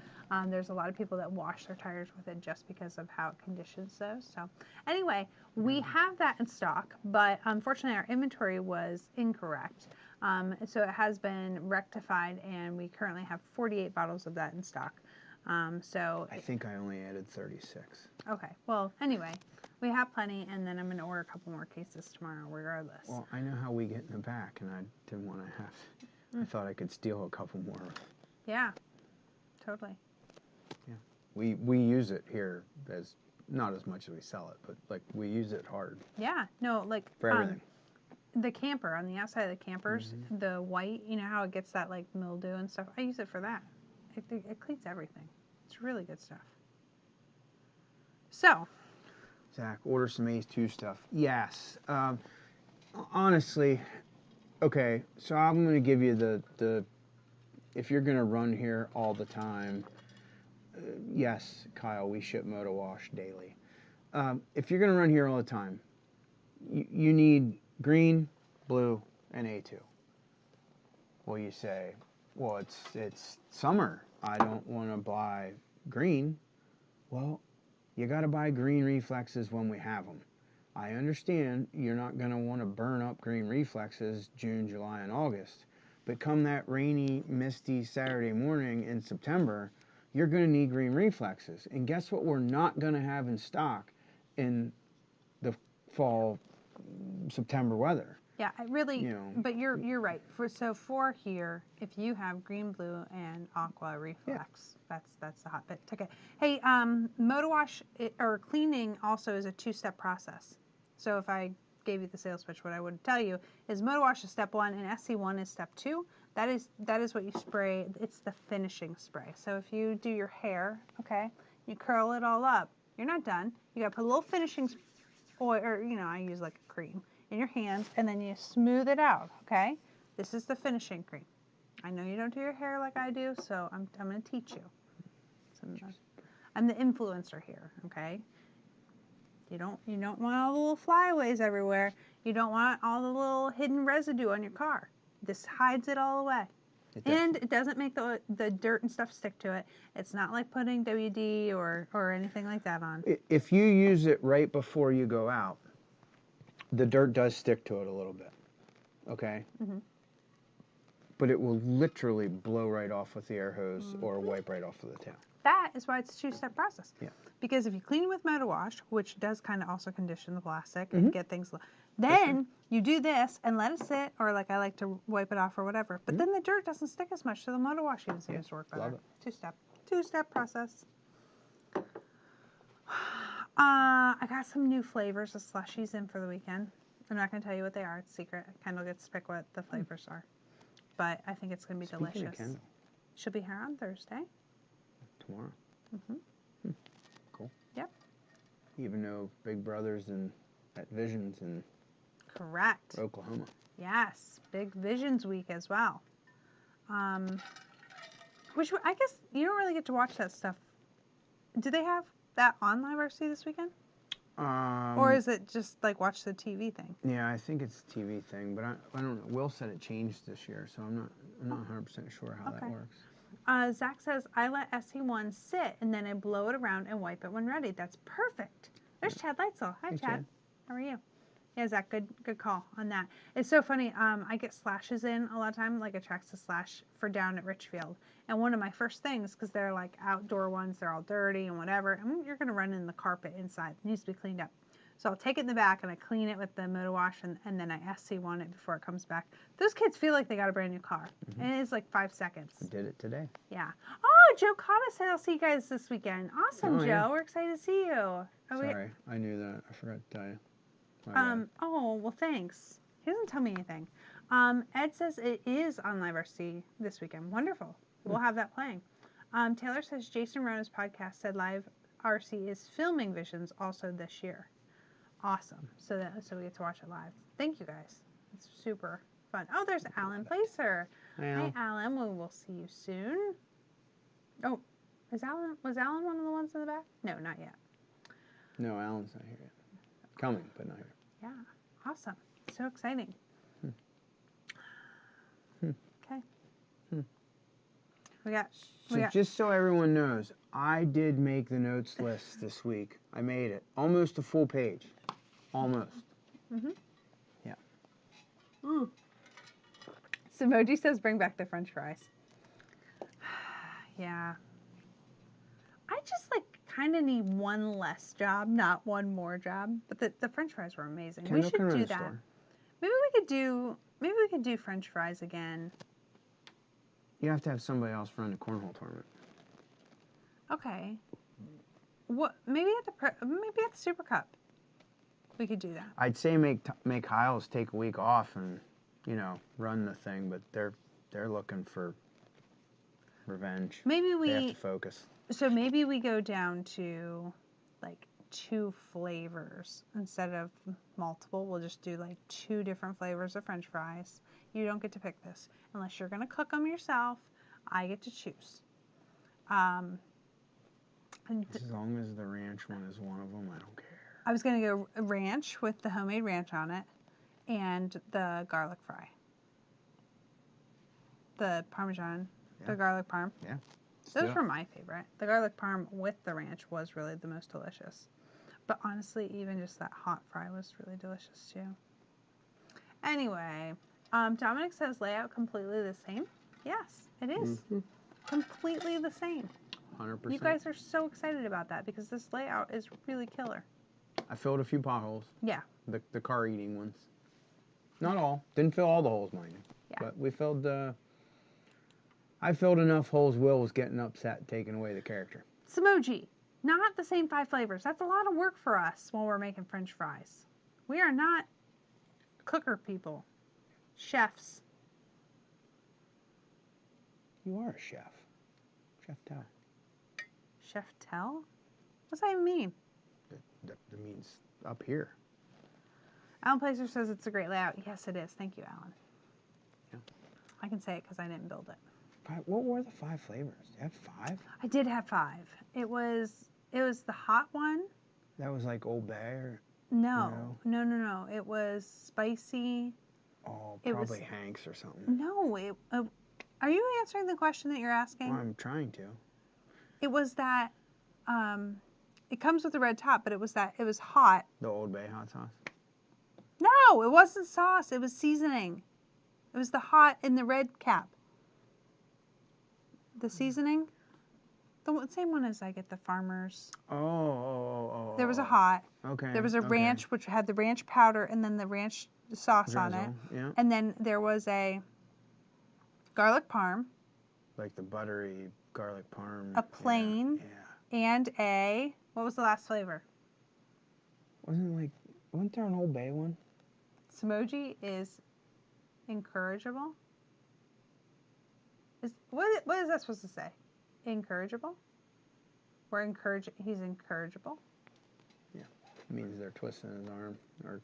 There's a lot of people that wash their tires with it just because of how it conditions those. So anyway, we have that in stock, but unfortunately our inventory was incorrect. So it has been rectified, and we currently have 48 bottles of that in stock. I think I only added 36. Okay, well, anyway, we have plenty, and then I'm going to order a couple more cases tomorrow regardless. Well, I know how we get in the back, and I didn't want to have... I thought I could steal a couple more. Yeah, totally. Yeah, we use it here, as not as much as we sell it, but like we use it hard. Yeah, no, like for everything. The camper, on the outside of the campers, the white, how it gets that like mildew and stuff, I use it for that. It cleans everything. It's really good stuff. So, Zach, order some A2 stuff. Yes. Honestly, okay, so I'm going to give you the if you're going to run here all the time, yes, Kyle, we ship Moto Wash daily. If you're going to run here all the time, you need green, blue, and A2. Well, you say, well, it's summer. I don't want to buy green. Well, you got to buy green reflexes when we have them. I understand you're not going to want to burn up green reflexes June, July, and August. But come that rainy, misty Saturday morning in September, you're going to need green reflexes. And guess what we're not going to have in stock in the fall, September weather? Yeah, but you're right. For here, if you have green, blue, and aqua reflex, that's the hot bit. Okay. Hey, Moto Wash or cleaning also is a 2-step process. So if I gave you the sales pitch, what I would tell you is Moto Wash is step 1 and SC1 is step 2. That is what you spray. It's the finishing spray. So if you do your hair, okay, you curl it all up. You're not done. You got to put a little finishing oil, or I use like a cream in your hands, and then you smooth it out. Okay, this is the finishing cream. I know you don't do your hair like I do, so I'm going to teach you. So I'm the influencer here. Okay, you don't want all the little flyaways everywhere. You don't want all the little hidden residue on your car. This hides it all away. And it doesn't make the dirt and stuff stick to it. It's not like putting WD or anything like that on. If you use it right before you go out, the dirt does stick to it a little bit, okay? Mm-hmm. But it will literally blow right off with the air hose or wipe right off with the tail. That is why it's a two-step process. Yeah. Because if you clean with motor wash, which does kind of also condition the plastic and get things, then you do this and let it sit, or like I like to wipe it off or whatever. But then the dirt doesn't stick as much, so the motor wash even seems to work better. Love it. Two-step process. I got some new flavors of slushies in for the weekend. I'm not going to tell you what they are. It's secret. Kendall gets to pick what the flavors are. But I think it's going to be delicious. She'll be here on Thursday. Tomorrow. Cool. Yep. Even though Big Brother's at Visions in Correct. Oklahoma. Yes. Big Visions week as well. Which I guess you don't really get to watch that stuff. Do they have that on LCRC this weekend? Or is it just like watch the TV thing? Yeah, I think it's a TV thing, but I don't know. Will said it changed this year, so I'm not 100% sure how that works. Zach says, I let SC1 sit and then I blow it around and wipe it when ready. That's perfect. There's Chad Lightsell. Hi, Chad. How are you? Yeah, Zach, good call on that. It's so funny. I get slashes in a lot of time, like a Traxxas slash for down at Richfield. And one of my first things, because they're like outdoor ones, they're all dirty and whatever, and you're going to run in the carpet inside. It needs to be cleaned up. So I'll take it in the back and I clean it with the motor wash and then I SC1 it before it comes back. Those kids feel like they got a brand new car. And it is like 5 seconds. I did it today. Yeah. Oh, Joe Cotta said I'll see you guys this weekend. Awesome, Joe. Yeah. We're excited to see you. Sorry, I knew that. I forgot to tell you. Oh, well, thanks. He doesn't tell me anything. Ed says it is on LCRC this weekend. Wonderful. We'll have that playing. Taylor says Jason Rona's podcast said LCRC is filming Visions also this year. Awesome. So we get to watch it live. Thank you guys. It's super fun. Oh, there's Alan Placer. Hi, Alan. We will see you soon. Oh, was Alan one of the ones in the back? No, not yet. No, Alan's not here yet. Coming, but not here. Yeah. Awesome. So exciting. Okay. We got. Just so everyone knows, I did make the notes list this week. I made it. Almost a full page. Almost. Yeah. Samoji says bring back the French fries. Yeah. I just kind of need one less job, not one more job. But the French fries were amazing. We should do that. Store. Maybe we could do French fries again. You have to have somebody else run the cornhole tournament. Okay. What? Maybe at the Super Cup. We could do that. I'd say make Hiles take a week off and run the thing, but they're looking for revenge. Maybe we have to focus. So maybe we go down to 2 flavors instead of multiple. We'll just do 2 different flavors of French fries. You don't get to pick this unless you're going to cook them yourself. I get to choose. As long as the ranch one is one of them, I don't care. I was going to go ranch with the homemade ranch on it and the garlic fry. The Parmesan, the garlic parm. Yeah. Those were my favorite. The garlic parm with the ranch was really the most delicious. But honestly, even just that hot fry was really delicious too. Anyway, Dominic says layout completely the same. Yes, it is. Completely the same. 100%. You guys are so excited about that because this layout is really killer. I filled a few potholes. Yeah. The car eating ones. Not all. Didn't fill all the holes, mind you. Yeah. But we filled I filled enough holes Will was getting upset taking away the character. Samoji, not the same 5 flavors. That's a lot of work for us while we're making French fries. We are not cooker people. Chefs. You are a chef. Chef Tell. Chef Tell? What's that even mean? That means up here. Alan Placer says it's a great layout. Yes, it is. Thank you, Alan. Yeah. I can say it because I didn't build it. What were the 5 flavors? You had 5? I did have 5. It was the hot one. That was like Old Bay or? No. It was spicy. Oh, It probably was, Hank's or something. No, are you answering the question that you're asking? Well, I'm trying to. It was that, it comes with a red top, but it was hot. The Old Bay hot sauce? No, it wasn't sauce. It was seasoning. It was the hot in the red cap. The seasoning? The same one as I get the Farmers. Oh. There was a hot. Okay. There was a ranch, which had the ranch powder and then the ranch sauce on it. Yeah. And then there was a garlic parm. Like the buttery garlic parm. A plain. Yeah. And a, what was the last flavor? Wasn't there an Old Bay one? Smoji is incorrigible. What is that supposed to say? Incorrigible? He's incorrigible. Yeah, it means they're twisting his arm. Or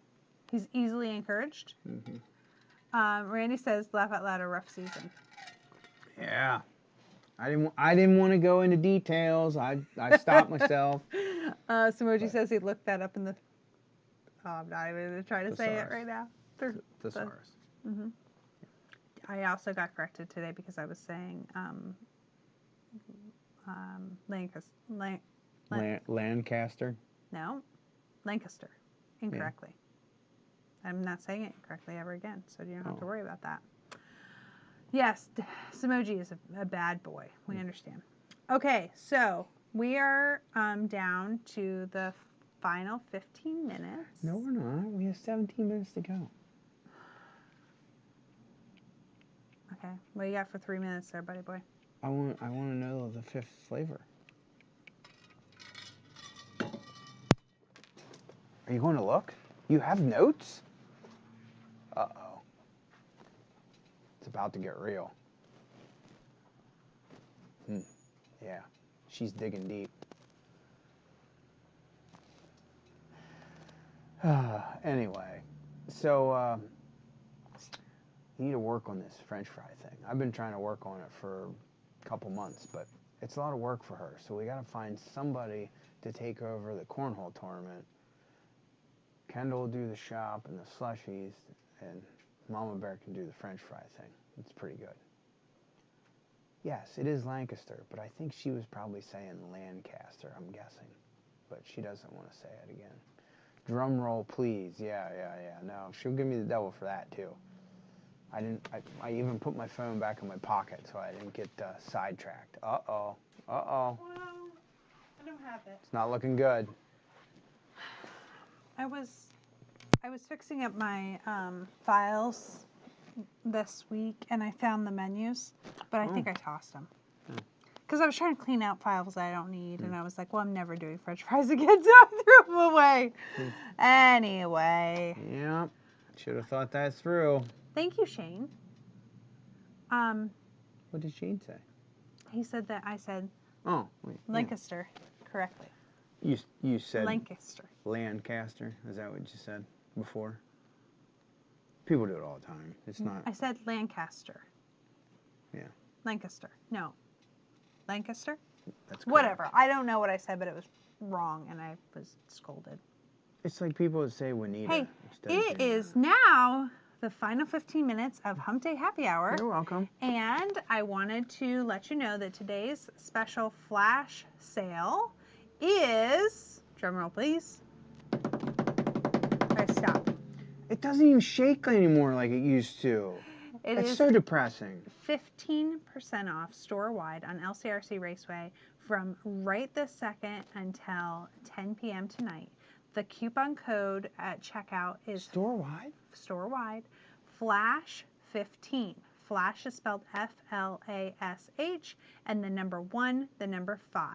he's easily encouraged. Mm-hmm. Randy says, laugh out loud, a rough season. Yeah. I didn't want to go into details. I stopped myself. Smoji says he looked that up in the. Oh, I'm not even going to try to say it right now. Thesaurus. Mm-hmm. I also got corrected today because I was saying Lancaster? No, Lancaster, incorrectly. Yeah. I'm not saying it incorrectly ever again, so you don't have to worry about that. Yes, Smoji is a bad boy. We understand. Okay, so we are down to the final 15 minutes. No, we're not. We have 17 minutes to go. Okay, what do you got for 3 minutes there, buddy boy? I want to know the 5th flavor. Are you going to look? You have notes? Uh-oh. It's about to get real. Yeah, she's digging deep. Anyway, so I need to work on this French fry thing. I've been trying to work on it for a couple months, but it's a lot of work for her. So we got to find somebody to take over the cornhole tournament. Kendall will do the shop and the slushies, and Mama Bear can do the French fry thing. It's pretty good. Yes, it is Lancaster, but I think she was probably saying Lancaster, I'm guessing. But she doesn't want to say it again. Drum roll, please. Yeah. No, she'll give me the devil for that, too. I even put my phone back in my pocket so I didn't get sidetracked. Uh-oh. Well, I don't have it. It's not looking good. I was fixing up my files this week, and I found the menus, but I think I tossed them. Because I was trying to clean out files that I don't need, and I was like, well, I'm never doing French fries again, so I threw them away. Anyway. Yeah, should have thought that through. Thank you, Shane. What did Shane say? He said that I said Lancaster correctly. You said Lancaster. Lancaster. Is that what you said before? People do it all the time. It's not. I said Lancaster. Yeah. Lancaster. No. Lancaster? That's correct. Whatever. I don't know what I said, but it was wrong, and I was scolded. It's like people that say Juanita. Hey, it is now the final 15 minutes of Hump Day Happy Hour. You're welcome. And I wanted to let you know that today's special flash sale is, drumroll please. All right, stop. It doesn't even shake anymore like it used to. It's so depressing. 15% off store-wide on LCRC Raceway from right this second until 10 p.m. tonight. The coupon code at checkout is store-wide? Store-wide. Flash15. Flash is spelled F-L-A-S-H, and the number 1, the number 5.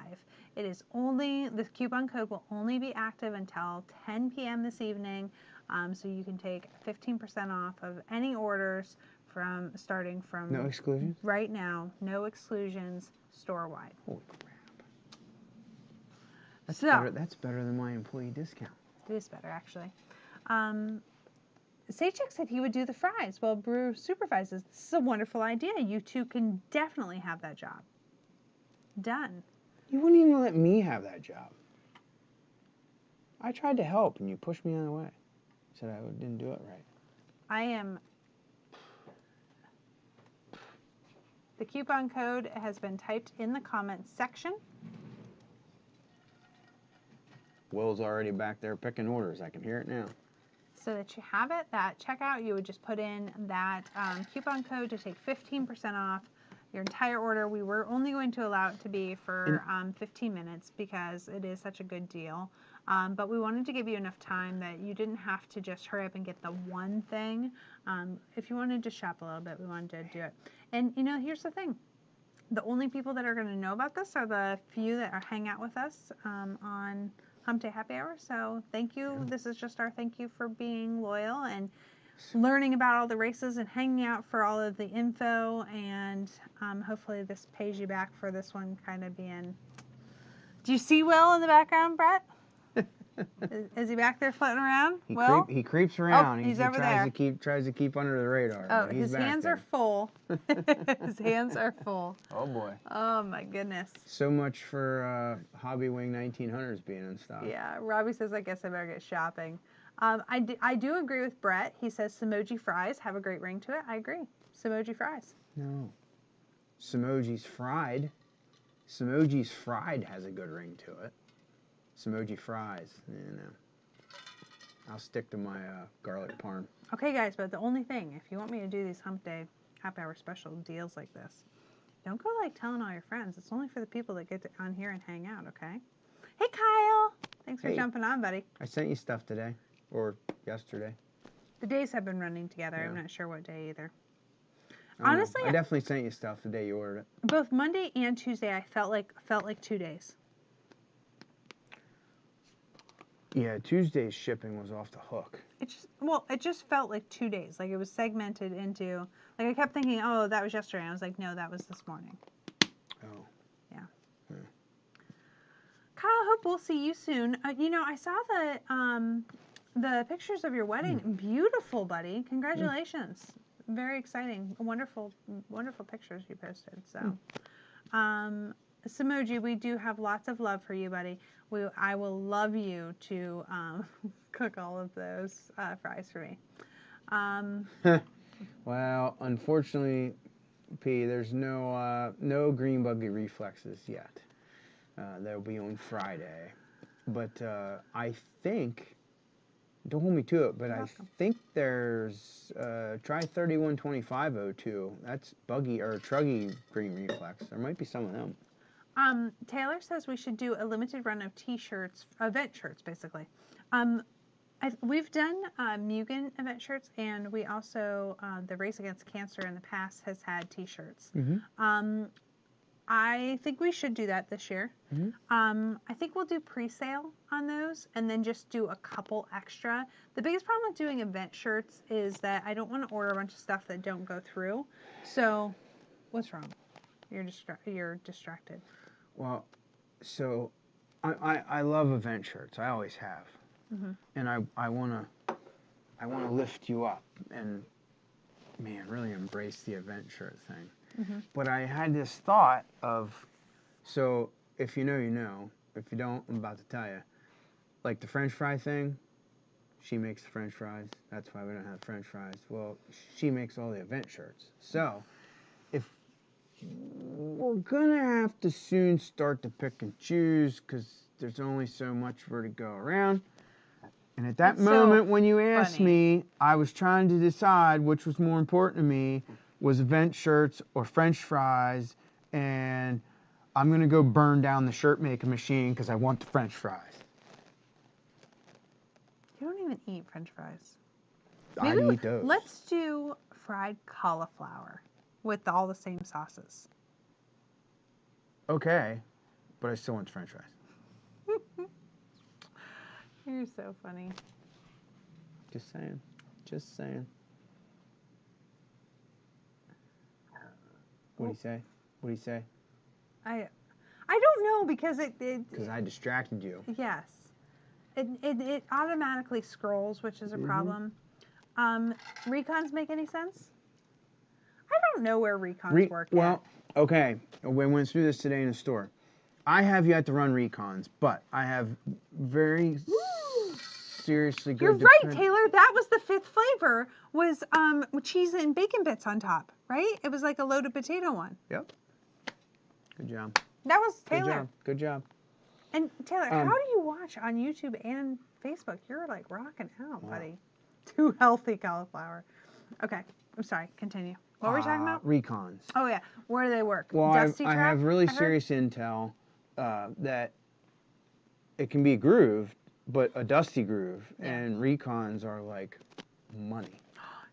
It is only, the coupon code will only be active until 10 p.m. this evening, so you can take 15% off of any orders starting from no exclusions right now. No exclusions, store-wide. Holy crap! That's better than my employee discount. It is better, actually. Sachik said he would do the fries while Brew supervises. This is a wonderful idea. You two can definitely have that job. Done. You wouldn't even let me have that job. I tried to help, and you pushed me out of the way. Said I didn't do it right. I am... The coupon code has been typed in the comments section. Will's already back there picking orders. I can hear it now. So that you have it, that checkout, you would just put in that coupon code to take 15% off your entire order. We were only going to allow it to be for 15 minutes because it is such a good deal. But we wanted to give you enough time that you didn't have to just hurry up and get the one thing. If you wanted to shop a little bit, we wanted to do it. And you know, here's the thing. The only people that are going to know about this are the few that are hang out with us on Hump Day Happy Hour. So thank you. Yeah. This is just our thank you for being loyal and learning about all the races and hanging out for all of the info. And hopefully this pays you back for this one kind of being... Do you see Will in the background, Brett? Is he back there floating around? He creeps around. Oh, he's over there. Tries to keep under the radar. Oh, his hands are full. His hands are full. Oh boy. Oh my goodness. So much for Hobby Wing 1900s being in stock. Yeah, Robbie says I guess I better get shopping. I do agree with Brett. He says Samoji fries have a great ring to it. I agree. Samoji fries. No. Samoji's fried. Samoji's fried has a good ring to it. Samoji fries, you know. I'll stick to my garlic parm. Okay, guys, but the only thing, if you want me to do these Hump Day Happy Hour special deals like this, don't go like telling all your friends. It's only for the people that get on here and hang out, okay? Hey, Kyle. Thanks for jumping on, buddy. I sent you stuff today, or yesterday. The days have been running together. Yeah. I'm not sure what day either. Honestly, I definitely sent you stuff the day you ordered it. Both Monday and Tuesday, I felt like 2 days. Yeah, Tuesday's shipping was off the hook. It just felt like 2 days. Like it was segmented into, like I kept thinking, oh, that was yesterday. I was like, no, that was this morning. Oh. Yeah. Kyle, hope we'll see you soon. You know, I saw the pictures of your wedding. Beautiful, buddy. Congratulations. Very exciting. Wonderful, wonderful pictures you posted. So, Samoji, we do have lots of love for you, buddy. I will love you to cook all of those fries for me. Well, unfortunately, P, there's no green buggy reflexes yet. They'll be on Friday. But I think, don't hold me to it, but I think there's try 312502. That's buggy or truggy green reflex. There might be some of them. Taylor says we should do a limited run of t-shirts, event shirts, basically. We've done Mugen event shirts, and we also, the Race Against Cancer in the past has had t-shirts. I think we should do that this year. I think we'll do pre-sale on those and then just do a couple extra. The biggest problem with doing event shirts is that I don't want to order a bunch of stuff that don't go through. So, what's wrong? You're distracted. Well, so I love event shirts. I always have. And I wanna lift you up and, man, really embrace the event shirt thing. But I had this thought of, so if you know, you know. If you don't, I'm about to tell you. Like the French fry thing, she makes the French fries. That's why we don't have French fries. Well, she makes all the event shirts. So if we're gonna have to soon start to pick and choose because there's only so much for her to go around. And at that moment when you asked me, I was trying to decide which was more important to me, was event shirts or French fries, and I'm going to go burn down the shirt making machine because I want the French fries. You don't even eat French fries. I eat those. Let's do fried cauliflower with all the same sauces. Okay, but I still want the French fries. You're so funny. Just saying. Just saying. What do you say? What do you say? I don't know because because I distracted you. Yes. It automatically scrolls, which is a problem. Recons make any sense? I don't know where recons work at. Well, okay. We went through this today in the store. I have yet to run recons, but I have very seriously good. You're right, Taylor. That was the 5th flavor. Was cheese and bacon bits on top, right? It was like a loaded potato one. Yep. Good job. That was Taylor. Good job. Good job. And Taylor, how do you watch on YouTube and Facebook? You're like rocking out, buddy. Too healthy cauliflower. Okay. I'm sorry. Continue. What were we talking about? Recons. Oh, yeah. Where do they work? Well, Dusty I trap, have really serious intel that it can be grooved, but a dusty groove, and recons are like money.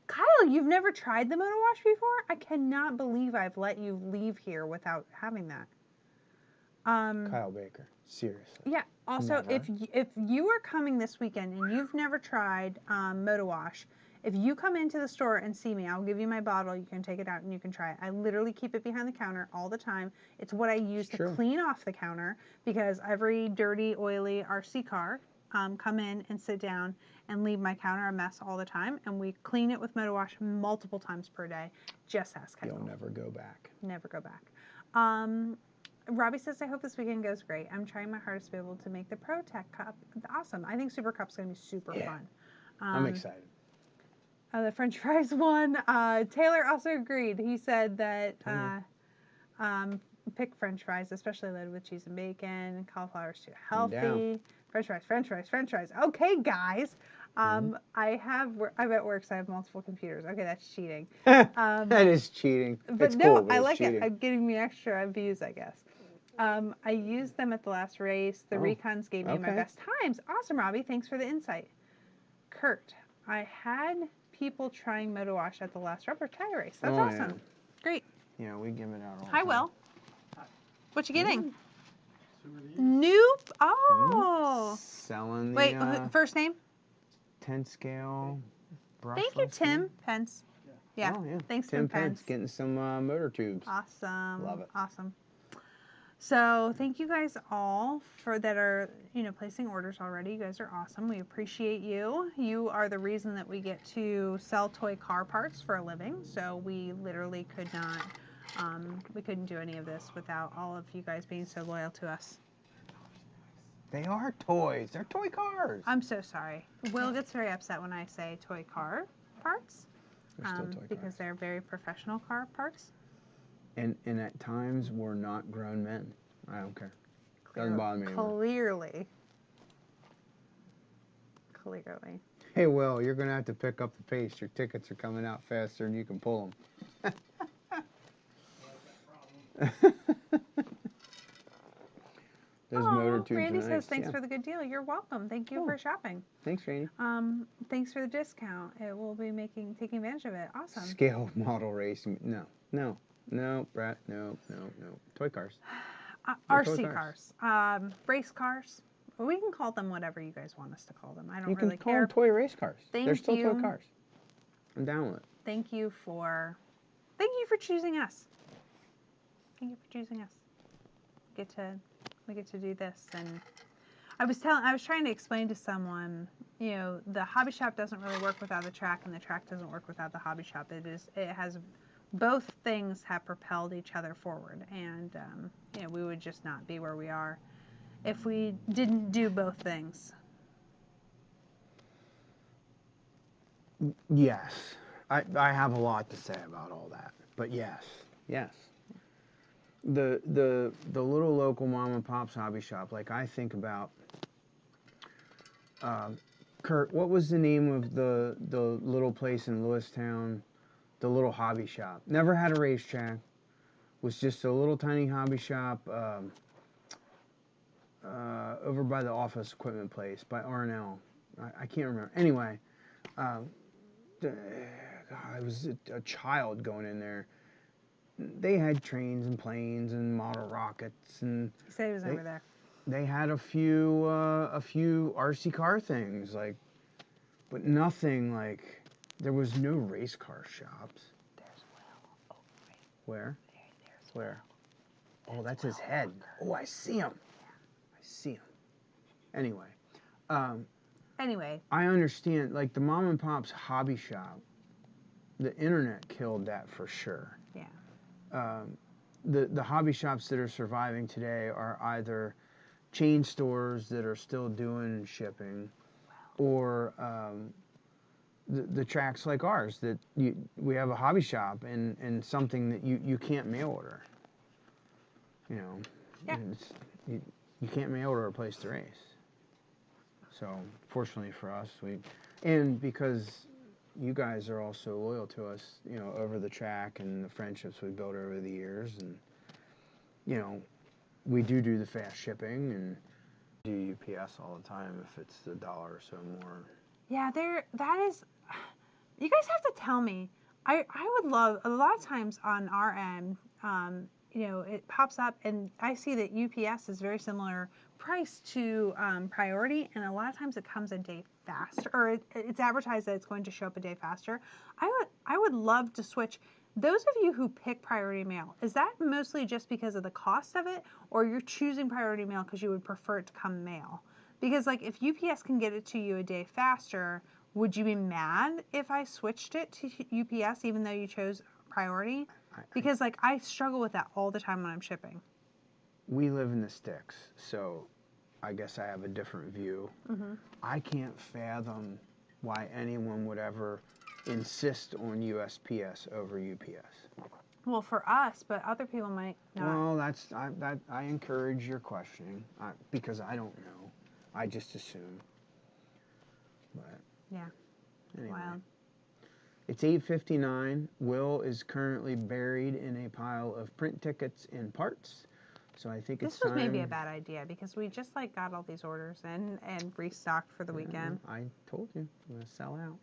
Kyle, you've never tried the motor wash before? I cannot believe I've let you leave here without having that. Kyle Baker, seriously. Yeah. Also, Never. if you are coming this weekend and you've never tried motor wash, if you come into the store and see me, I'll give you my bottle. You can take it out and you can try it. I literally keep it behind the counter all the time. It's what I use to clean off the counter, because every dirty, oily RC car come in and sit down and leave my counter a mess all the time. And we clean it with motor wash multiple times per day. Just ask Kyle. You'll never go back. Never go back. Robbie says, I hope this weekend goes great. I'm trying my hardest to be able to make the Pro Tech Cup. Awesome. I think Super Cup's going to be super fun. I'm excited. The French fries one. Taylor also agreed. He said that pick French fries, especially loaded with cheese and bacon. Cauliflower's too healthy. French fries, French fries, French fries. Okay, guys. I'm at work, so I have multiple computers. Okay, that's cheating. That is cheating. But it's no, cool, but I it's like cheating. it. Getting me extra views, I guess. I used them at the last race. The recons gave me my best times. Awesome, Robbie. Thanks for the insight. Kurt, I had people trying motor wash at the last rubber tire race. That's awesome. Yeah. Great. Yeah, we give it out all Hi, the time. Will. What you getting? Nope. Oh. Selling the Wait, first name? 10 scale brushless. Thank you, Tim Pence. Yeah. Oh, yeah. Thanks, Tim Pence. Getting some motor tubes. Awesome. Love it. Awesome. So thank you guys all for that are, placing orders already. You guys are awesome. We appreciate you. You are the reason that we get to sell toy car parts for a living. So we literally could not, we couldn't do any of this without all of you guys being so loyal to us. They are toys. They're toy cars. I'm so sorry. Will gets very upset when I say toy car parts. They're still toy because cars. they're very professional car parts. And at times we're not grown men. I don't care. Doesn't bother me anymore. Clearly. Hey, Will, you're going to have to pick up the pace. Your tickets are coming out faster than you can pull them. Those motor tubes Randy are nice. says, thanks for the good deal. You're welcome. Thank you for shopping. Thanks, Randy. Thanks for the discount. It will be taking advantage of it. Awesome. Scale model racing. No, Brett. No. Toy cars. RC cars. Race cars. We can call them whatever you guys want us to call them. I don't really care. You can call them toy race cars. They're still you. toy cars. I'm down with it. Thank you for choosing us. Thank you for choosing us. We get to do this, and I was trying to explain to someone, the hobby shop doesn't really work without the track, and the track doesn't work without the hobby shop. It has both things have propelled each other forward, and we would just not be where we are if we didn't do both things. Yes, I have a lot to say about all that, but yes. The little local mom and pop's hobby shop, like I think about, Kurt, what was the name of the little place in Lewistown, the little hobby shop? Never had a racetrack, was just a little tiny hobby shop over by the office equipment place, by R&L. I can't remember. Anyway, I was a child going in there. They had trains and planes and model rockets, and He said he was over there. They had a few RC car things, but nothing like. There was no race car shops. There's Will. Oh, right. Where? There's Where? Will. Oh, that's his head. Oh, I see him. Yeah. I see him. Anyway, anyway. I understand, like the mom and pop's hobby shop, the internet killed that for sure. Yeah. The hobby shops that are surviving today are either chain stores that are still doing shipping, or the tracks like ours that we have a hobby shop and something that you can't mail order. You know, Yeah. you can't mail order a place to race. So fortunately for us, and because you guys are also loyal to us, you know, over the track and the friendships we built over the years, and you know, we do the fast shipping and do UPS all the time if it's $1 or so more. Yeah, that is. You guys have to tell me. I would love a lot of times on our end. You know, it pops up and I see that UPS is very similar price to Priority, and a lot of times it comes a day faster, or it's advertised that it's going to show up a day faster. I would love to switch. Those of you who pick Priority Mail, is that mostly just because of the cost of it, or you're choosing Priority Mail because you would prefer it to come mail? Because like if UPS can get it to you a day faster, would you be mad if I switched it to UPS even though you chose Priority? Because like I struggle with that all the time when I'm shipping. We live in the sticks, so I guess I have a different view. Mm-hmm. I can't fathom why anyone would ever insist on USPS over UPS. Well, for us, but other people might not. Well, I encourage your questioning because I don't know. I just assume. But Yeah. anyway. Wild. It's 8:59. Will is currently buried in a pile of print tickets and parts. So I think This was maybe a bad idea because we just like got all these orders in and restocked for the weekend. I told you, I'm going to sell out.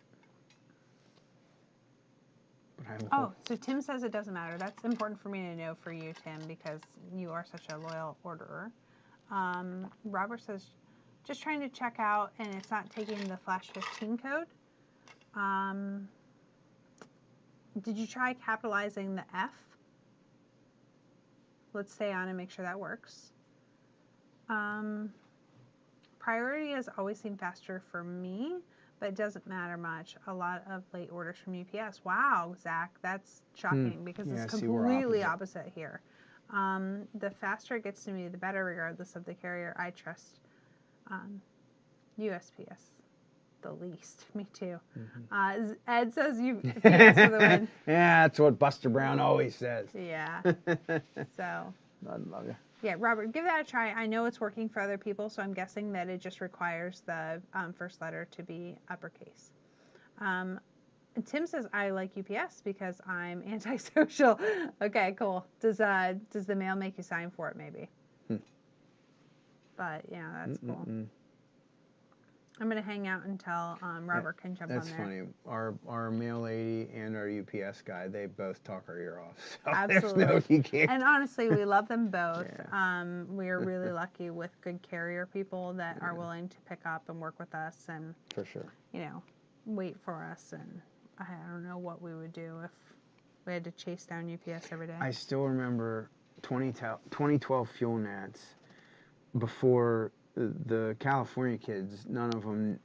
But I will. Oh, so Tim says it doesn't matter. That's important for me to know for you, Tim, because you are such a loyal orderer. Robert says, just trying to check out and it's not taking the Flash 15 code. Did you try capitalizing the F? Let's stay on and make sure that works. Priority has always seemed faster for me, but it doesn't matter much. A lot of late orders from UPS. Wow, Zach, that's shocking because it's completely opposite here. The faster it gets to me, the better, regardless of the carrier. I trust USPS the least. Me too. Mm-hmm. Ed says UPS for the win. Yeah, that's what Buster Brown always says. Yeah. So. I love you. Yeah, Robert, give that a try. I know it's working for other people, so I'm guessing that it just requires the first letter to be uppercase. Tim says, I like UPS because I'm antisocial. Okay, cool. Does the mail make you sign for it, maybe? But, yeah, that's cool. I'm going to hang out until Robert can jump on there. That's funny. Our mail lady and our UPS guy, they both talk our ear off. So absolutely. There's no, you can't. And honestly, we love them both. Yeah. We are really lucky with good carrier people that are willing to pick up and work with us and, for sure, you know, wait for us. And I don't know what we would do if we had to chase down UPS every day. I still remember 2012 Fuel Nats before the California kids, none of them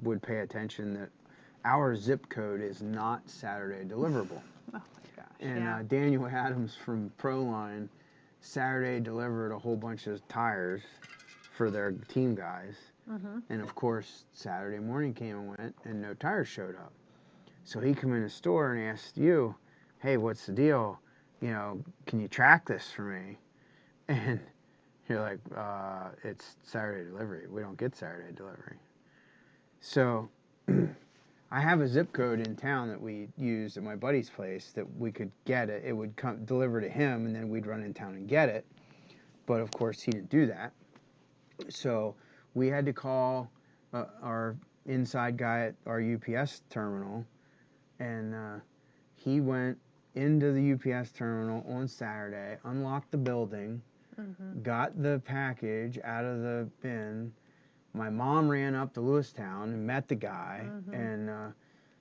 would pay attention that our zip code is not Saturday deliverable. Oh my gosh. And Daniel Adams from Proline Saturday delivered a whole bunch of tires for their team guys. Mm-hmm. And of course, Saturday morning came and went and no tires showed up. So he came in the store and asked you, hey, what's the deal? You know, can you track this for me? And you're like, it's Saturday delivery. We don't get Saturday delivery. So I have a zip code in town that we used at my buddy's place that we could get it. It would come deliver to him, and then we'd run in town and get it. But of course, he didn't do that. So we had to call our inside guy at our UPS terminal, and he went into the UPS terminal on Saturday, unlocked the building, got the package out of the bin. My mom ran up to Lewistown and met the guy, and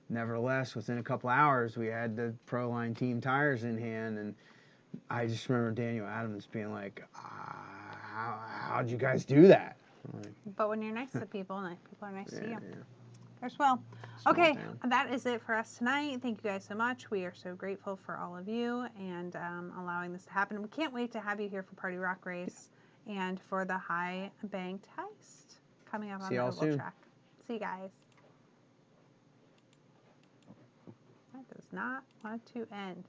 nevertheless, within a couple hours, we had the Proline team tires in hand, and I just remember Daniel Adams being like, how'd you guys do that? But when you're nice to people, nice people are nice to you. Yeah. As well. Small Okay, town. that is it for us tonight. Thank you guys so much. We are so grateful for all of you and allowing this to happen. We can't wait to have you here for Party Rock Race and for the High Banked Heist coming up on the oval track. See you guys. That does not want to end.